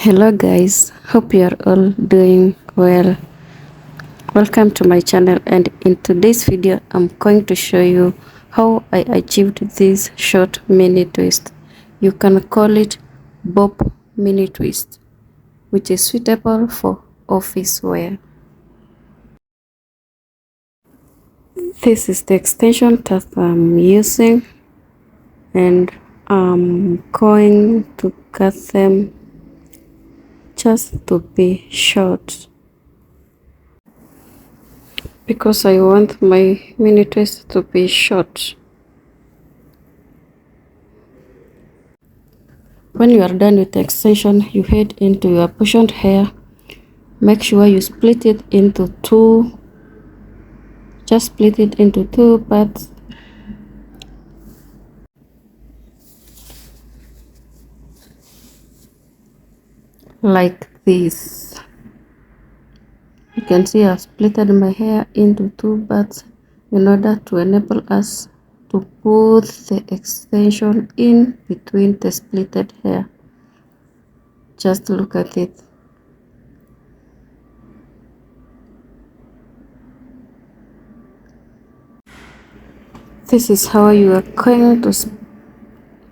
Hello guys, hope you are all doing well. Welcome to my channel, and in today's video I'm going to show you how I achieved this short mini twist. You can call it bob mini twist, which is suitable for office wear. This is the extension that I'm using, and I'm going to cut them just to be short, because I want my mini twist to be short. When you are done with the extension, you head into your portioned hair. Make sure you split it into two. Just split it into two parts. Like this. You can see I've splitted my hair into two parts in order to enable us to put the extension in between the splitted hair. Just look at it. This is how you are going to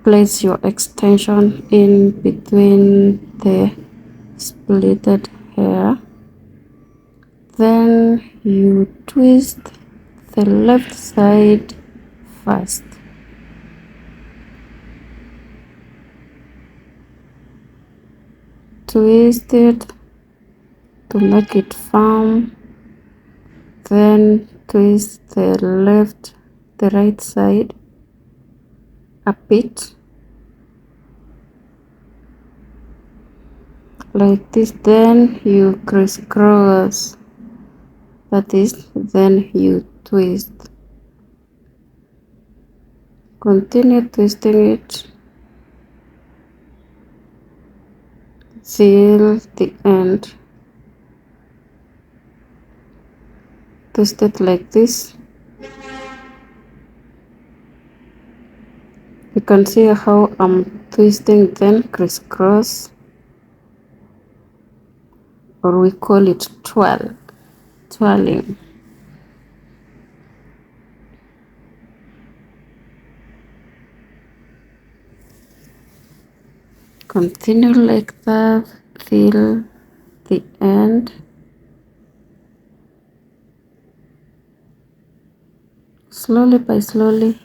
place your extension in between the splitted hair. Then you twist the left side first. Twist it to make it firm. Then twist the right side a bit like this. Then you crisscross, that is, then you twist. Continue twisting it till the end. Twist it like this. You can see how I'm twisting, then crisscross, or we call it twirling. Continue like that till the end. Slowly by slowly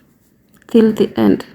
till the end.